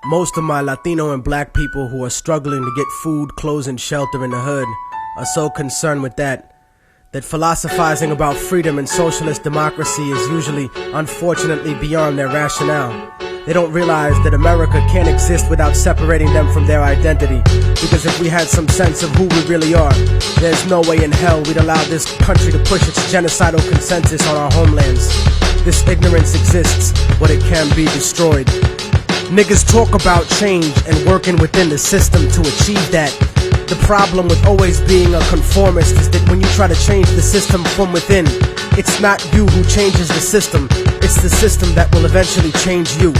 Most of my Latino and black people who are struggling to get food, clothes, and shelter in the hood are so concerned with that philosophizing about freedom and socialist democracy is usually, unfortunately, beyond their rationale. They don't realize that America can't exist without separating them from their identity. Because if we had some sense of who we really are, there's no way in hell we'd allow this country to push its genocidal consensus on our homelands. This ignorance exists, but it can be destroyed. Niggas talk about change and working within the system to achieve that. The problem with always being a conformist is that when you try to change the system from within, it's not you who changes the system, it's the system that will eventually change you.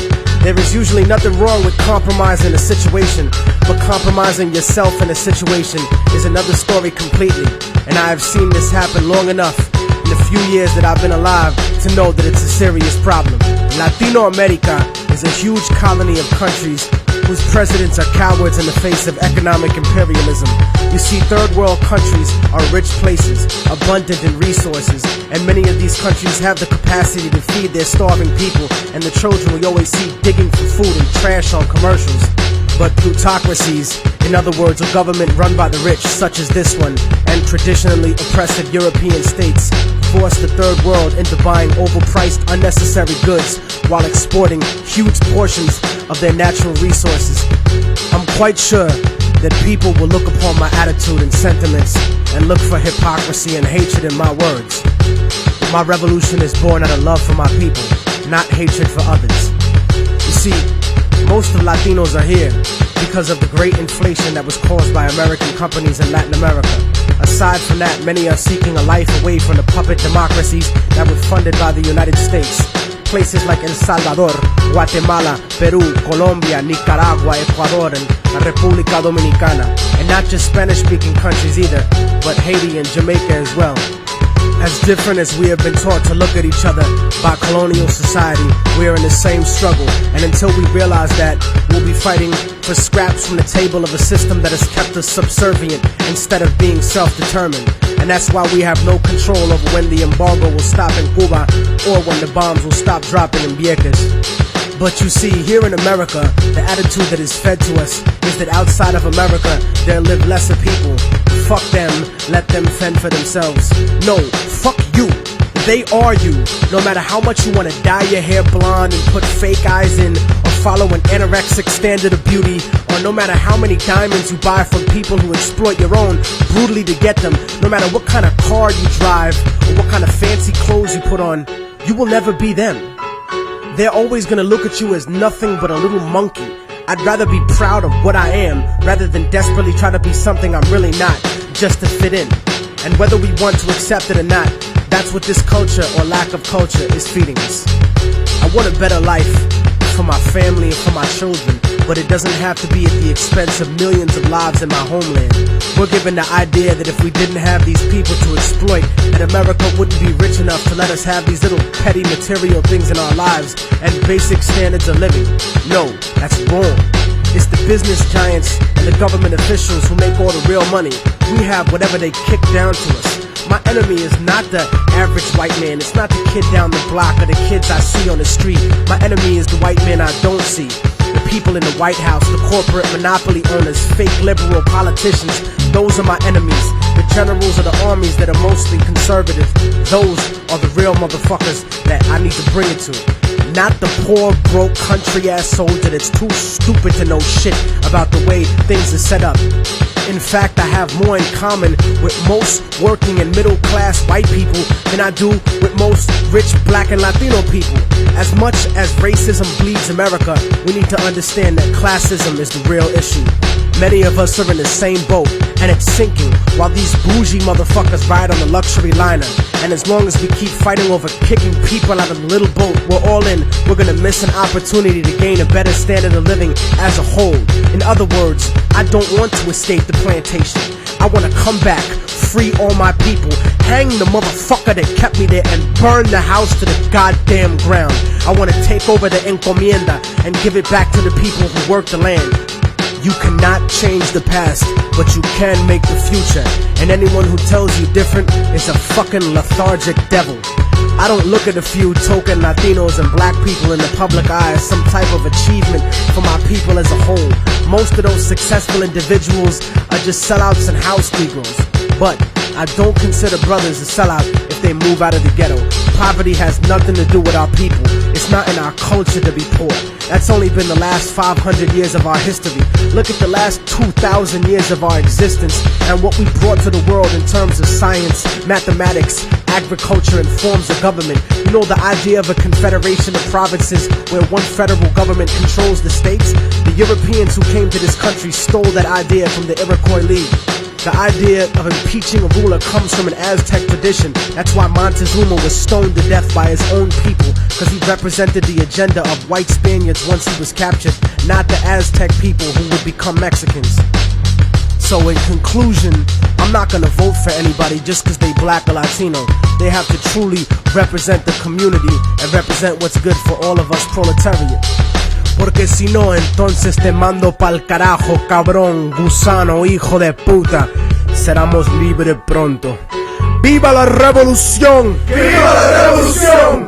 There is usually nothing wrong with compromising a situation, but compromising yourself in a situation is another story completely. And I have seen this happen long enough in the few years that I've been alive to know that it's a serious problem. Latino America is a huge colony of countries whose presidents are cowards in the face of economic imperialism. You see, third world countries are rich places, abundant in resources, and many of these countries have the capacity to feed their starving people and the children we always see digging for food and trash on commercials. But plutocracies, in other words, a government run by the rich, such as this one, and traditionally oppressive European states, force the third world into buying overpriced, unnecessary goods while exporting huge portions of their natural resources. I'm quite sure that people will look upon my attitude and sentiments and look for hypocrisy and hatred in my words. But my revolution is born out of love for my people, not hatred for others. You see, most of Latinos are here because of the great inflation that was caused by American companies in Latin America. Aside from that, many are seeking a life away from the puppet democracies that were funded by the United States. Places like El Salvador, Guatemala, Peru, Colombia, Nicaragua, Ecuador, and la República Dominicana. And not just Spanish-speaking countries either, but Haiti and Jamaica as well. As different as we have been taught to look at each other by colonial society, we are in the same struggle. And until we realize that, we'll be fighting for scraps from the table of a system that has kept us subservient instead of being self-determined. And that's why we have no control over when the embargo will stop in Cuba or when the bombs will stop dropping in Vieques. But you see, here in America, the attitude that is fed to us is that outside of America, there live lesser people. Fuck them, let them fend for themselves. No, fuck you. They are you. No matter how much you want to dye your hair blonde and put fake eyes in, or follow an anorexic standard of beauty, or no matter how many diamonds you buy from people who exploit your own brutally to get them, no matter what kind of car you drive, or what kind of fancy clothes you put on, you will never be them. They're always gonna look at you as nothing but a little monkey. I'd rather be proud of what I am rather than desperately try to be something I'm really not, just to fit in. And whether we want to accept it or not, that's what this culture or lack of culture is feeding us. I want a better life for my family and for my children, but it doesn't have to be at the expense of millions of lives in my homeland. We're given the idea that if we didn't have these people to exploit, that America wouldn't be rich enough to let us have these little petty material things in our lives and basic standards of living. No, that's wrong. It's the business giants and the government officials who make all the real money. We have whatever they kick down to us. My enemy is not the average white man. It's not the kid down the block or the kids I see on the street. My enemy is the white man I don't see. The people in the White House, the corporate monopoly owners, fake liberal politicians, those are my enemies. The generals of the armies that are mostly conservative, those are the real motherfuckers that I need to bring it to. Not the poor, broke, country-ass soldier that's too stupid to know shit about the way things are set up. In fact, I have more in common with most working and middle-class white people than I do with most rich black and Latino people. As much as racism bleeds America, we need to understand that classism is the real issue. Many of us are in the same boat, and it's sinking, while these bougie motherfuckers ride on the luxury liner. And as long as we keep fighting over kicking people out of the little boat we're all in, we're gonna miss an opportunity to gain a better standard of living as a whole. In other words, I don't want to escape the plantation. I want to come back, free all my people, hang the motherfucker that kept me there, and burn the house to the goddamn ground. I want to take over the encomienda and give it back to the people who work the land. You cannot change the past, but you can make the future. And anyone who tells you different is a fucking lethargic devil. I don't look at a few token Latinos and black people in the public eye as some type of achievement for my people as a whole. Most of those successful individuals are just sellouts and house Negroes. But I don't consider brothers a sellout if they move out of the ghetto. Poverty has nothing to do with our people. It's not in our culture to be poor. That's only been the last 500 years of our history. Look at the last 2,000 years of our existence and what we brought to the world in terms of science, mathematics, agriculture, and forms of government. You know, the idea of a confederation of provinces where one federal government controls the states? The Europeans who came to this country stole that idea from the Iroquois League. The idea of impeaching a ruler comes from an Aztec tradition. That's why Montezuma was stoned to death by his own people, because he represented the agenda of white Spaniards once he was captured, not the Aztec people who would become Mexicans. So in conclusion, I'm not gonna vote for anybody just because they black or Latino. They have to truly represent the community and represent what's good for all of us proletariat. Porque si no, entonces te mando pa'l carajo, cabrón, gusano, hijo de puta. Seramos libres pronto. ¡Viva la revolución! ¡Viva la revolución!